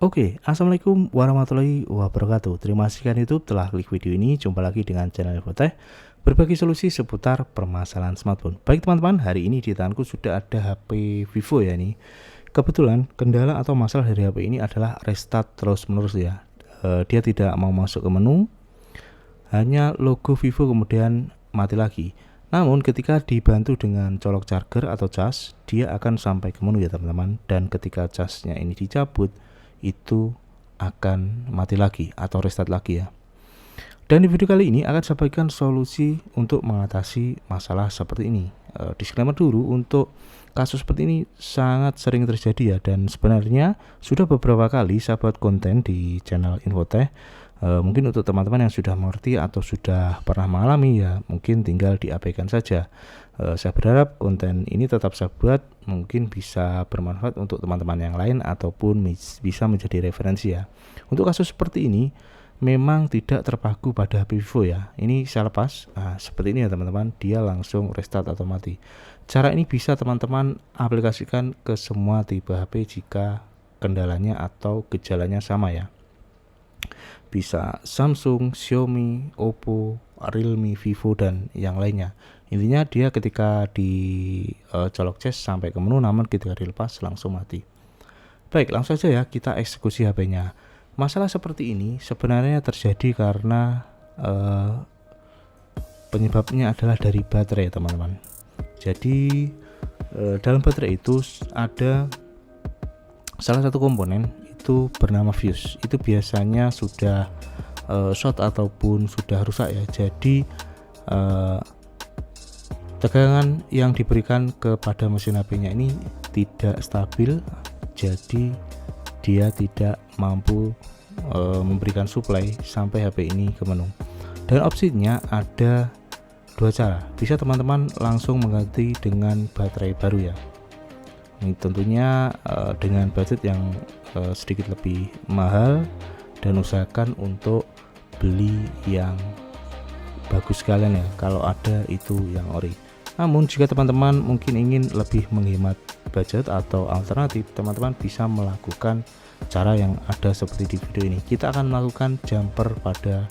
Assalamualaikum warahmatullahi wabarakatuh. Terima kasih kan YouTube telah klik video ini. Jumpa lagi dengan channel Infotech, berbagi solusi seputar permasalahan smartphone. Baik teman-teman, hari ini di tanganku sudah ada HP Vivo ya nih. Kebetulan kendala atau masalah dari HP ini adalah restart terus-menerus ya. Dia tidak mau masuk ke menu, hanya logo Vivo kemudian mati lagi. Namun ketika dibantu dengan colok charger atau cas, dia akan sampai ke menu ya teman-teman. Dan ketika casnya ini dicabut, itu akan mati lagi atau restart lagi ya. Dan di video kali ini akan saya bagikan solusi untuk mengatasi masalah seperti ini. Disclaimer dulu, untuk kasus seperti ini sangat sering terjadi ya, dan sebenarnya sudah beberapa kali saya buat konten di channel Infotech. Mungkin untuk teman-teman yang sudah mengerti atau sudah pernah mengalami ya, mungkin tinggal diabaikan saja. Saya berharap konten ini tetap saya buat, mungkin bisa bermanfaat untuk teman-teman yang lain ataupun bisa menjadi referensi ya. Untuk kasus seperti ini memang tidak terpaku pada HP Vivo ya. Ini saya lepas, seperti ini ya teman-teman, dia langsung restart atau mati. Cara ini bisa teman-teman aplikasikan ke semua tipe HP jika kendalanya atau gejalanya sama ya. Bisa Samsung, Xiaomi, Oppo, Realme, Vivo, dan yang lainnya. Intinya dia ketika dicolok cas sampai ke menu, namun ketika dilepas langsung mati. Baik, langsung saja ya kita eksekusi HP-nya. Masalah seperti ini sebenarnya terjadi karena penyebabnya adalah dari baterai teman-teman. Jadi dalam baterai itu ada salah satu komponen itu bernama fuse. Itu biasanya sudah short ataupun sudah rusak ya. Jadi tegangan yang diberikan kepada mesin HP-nya ini tidak stabil, jadi dia tidak mampu memberikan supply sampai HP ini ke menu. Dan opsinya ada dua cara. Bisa teman-teman langsung mengganti dengan baterai baru ya. Ini tentunya dengan budget yang sedikit lebih mahal, dan usahakan untuk beli yang bagus sekalian ya, kalau ada itu yang ori. Namun jika teman-teman mungkin ingin lebih menghemat budget atau alternatif, teman-teman bisa melakukan cara yang ada seperti di video ini. Kita akan melakukan jumper pada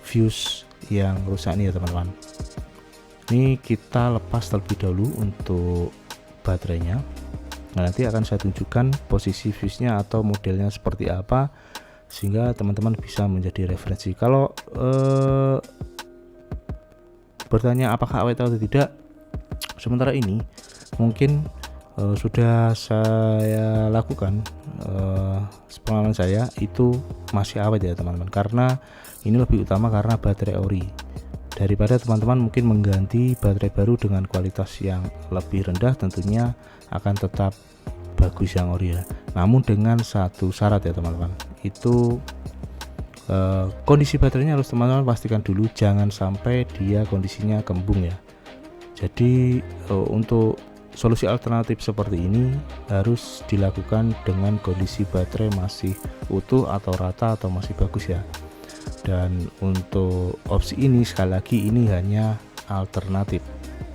fuse yang rusak ini ya teman-teman. Ini kita lepas terlebih dahulu untuk baterainya. Nah, nanti akan saya tunjukkan posisi fuse-nya atau modelnya seperti apa, sehingga teman-teman bisa menjadi referensi. Kalau bertanya apakah awet atau tidak, sementara ini mungkin sudah saya lakukan, pengalaman saya itu masih awet ya teman-teman, karena ini lebih utama karena baterai ori, daripada teman-teman mungkin mengganti baterai baru dengan kualitas yang lebih rendah. Tentunya akan tetap bagus yang ori ya, namun dengan satu syarat ya teman-teman, itu kondisi baterainya harus teman-teman pastikan dulu, jangan sampai dia kondisinya kembung ya. Jadi untuk solusi alternatif seperti ini harus dilakukan dengan kondisi baterai masih utuh atau rata atau masih bagus ya. Dan untuk opsi ini sekali lagi ini hanya alternatif.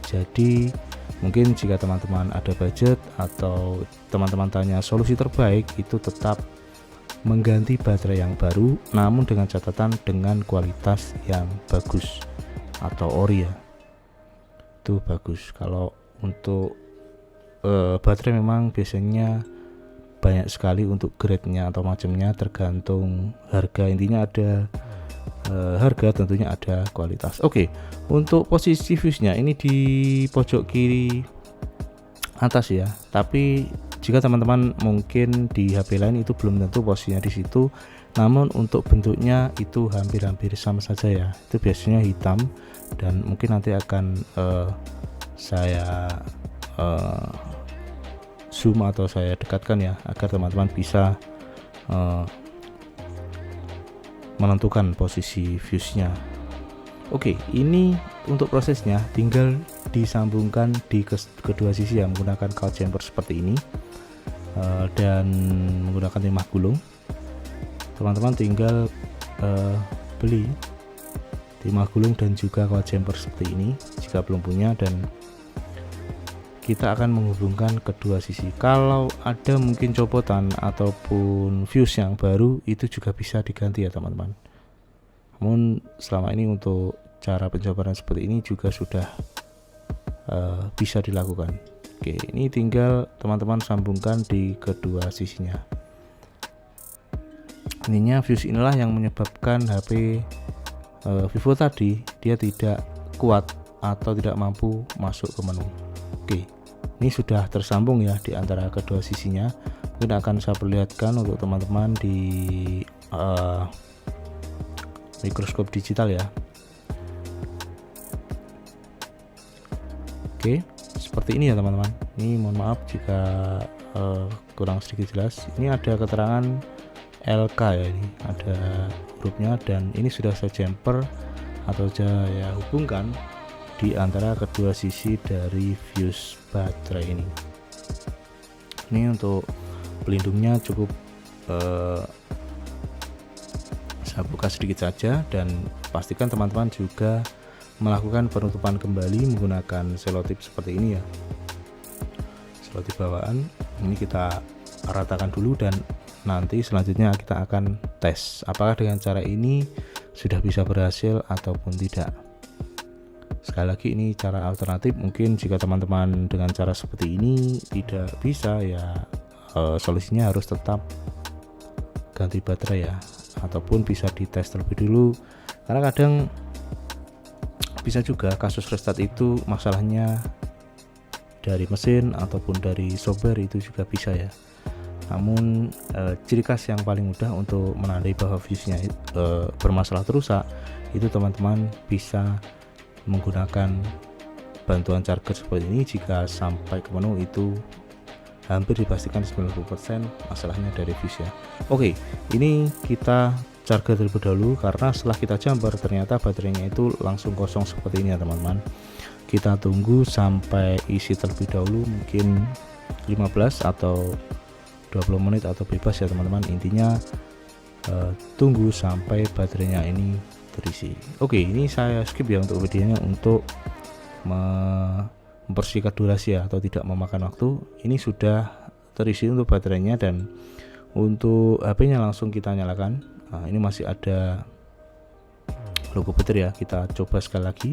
Jadi mungkin jika teman-teman ada budget atau teman-teman tanya solusi terbaik, itu tetap mengganti baterai yang baru, namun dengan catatan dengan kualitas yang bagus atau ori ya, itu bagus. Kalau untuk baterai memang biasanya banyak sekali untuk grade-nya atau macamnya, tergantung harga. Intinya ada harga, tentunya ada kualitas. Untuk posisi fuse-nya ini di pojok kiri atas ya, tapi jika teman-teman mungkin di HP lain itu belum tentu posisinya di situ, namun untuk bentuknya itu hampir-hampir sama saja ya. Itu biasanya hitam, dan mungkin nanti akan saya zoom atau saya dekatkan ya, agar teman-teman bisa menentukan posisi fuse-nya. Ini untuk prosesnya tinggal disambungkan di kedua sisi ya, menggunakan cowl chamber seperti ini, dan menggunakan timah gulung. Teman-teman tinggal beli timah gulung dan juga cowl chamber seperti ini jika belum punya, dan kita akan menghubungkan kedua sisi. Kalau ada mungkin copotan ataupun fuse yang baru, itu juga bisa diganti ya teman-teman. Namun selama ini untuk cara pencobaran seperti ini juga sudah bisa dilakukan. Oke, ini tinggal teman-teman sambungkan di kedua sisinya. Ininya fuse inilah yang menyebabkan HP Vivo tadi dia tidak kuat atau tidak mampu masuk ke menu. Oke, ini sudah tersambung ya di antara kedua sisinya. Mungkin akan saya perlihatkan untuk teman-teman di mikroskop digital ya. Oke, seperti ini ya teman-teman. Ini mohon maaf jika kurang sedikit jelas. Ini ada keterangan LK ya, ini ada hurufnya, dan ini sudah saya jumper atau saya hubungkan di antara kedua sisi dari fuse baterai ini. Ini untuk pelindungnya cukup saya buka sedikit saja, dan pastikan teman-teman juga melakukan penutupan kembali menggunakan selotip seperti ini ya, selotip bawaan. Ini kita ratakan dulu, dan nanti selanjutnya kita akan tes apakah dengan cara ini sudah bisa berhasil ataupun tidak. Sekali lagi, ini cara alternatif. Mungkin jika teman-teman dengan cara seperti ini tidak bisa ya, solusinya harus tetap ganti baterai ya, ataupun bisa dites terlebih dulu, karena kadang bisa juga kasus restart itu masalahnya dari mesin ataupun dari software, itu juga bisa ya. Namun ciri khas yang paling mudah untuk menandai bahwa fuse-nya bermasalah terusak itu teman-teman bisa menggunakan bantuan charger seperti ini. Jika sampai ke menu itu hampir dipastikan 90% masalahnya dari fuse ya. Oke, ini kita charger terlebih dahulu, karena setelah kita jumper ternyata baterainya itu langsung kosong seperti ini ya teman-teman. Kita tunggu sampai isi terlebih dahulu, mungkin 15 atau 20 menit atau bebas ya teman-teman. Intinya tunggu sampai baterainya ini terisi. Oke, ini saya skip ya untuk videonya untuk mempersingkat durasi ya, atau tidak memakan waktu. Ini sudah terisi untuk baterainya, dan untuk HP-nya langsung kita nyalakan. Nah, ini masih ada logo baterai ya, kita coba sekali lagi.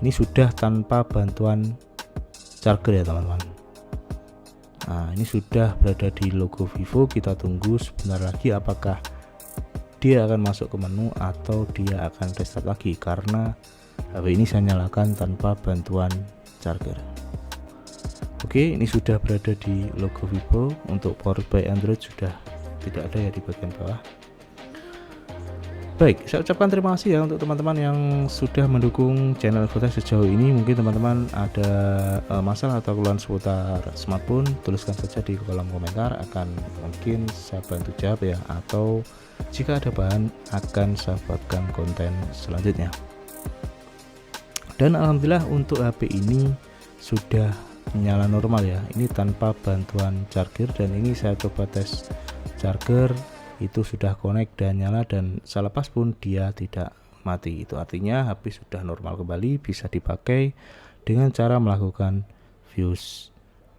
Ini sudah tanpa bantuan charger ya teman-teman. Nah, ini sudah berada di logo Vivo. Kita tunggu sebentar lagi apakah dia akan masuk ke menu atau dia akan restart lagi, karena HP ini saya nyalakan tanpa bantuan charger. Oke, ini sudah berada di logo Vivo. Untuk Powered by Android sudah tidak ada ya di bagian bawah. Baik, saya ucapkan terima kasih ya untuk teman-teman yang sudah mendukung channel Infotech sejauh ini. Mungkin teman-teman ada masalah atau keluhan seputar smartphone, tuliskan saja di kolom komentar, akan mungkin saya bantu jawab ya, atau jika ada bahan akan saya buatkan konten selanjutnya. Dan alhamdulillah untuk HP ini sudah menyala normal ya, ini tanpa bantuan charger. Dan ini saya coba tes charger, itu sudah connect dan nyala, dan saya lepas pun dia tidak mati. Itu artinya HP sudah normal kembali, bisa dipakai dengan cara melakukan fuse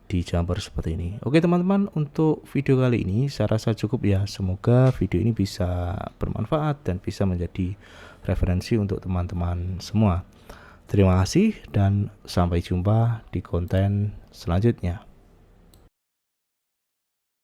di jumper seperti ini. Oke teman-teman, untuk video kali ini saya rasa cukup ya. Semoga video ini bisa bermanfaat dan bisa menjadi referensi untuk teman-teman semua. Terima kasih dan sampai jumpa di konten selanjutnya.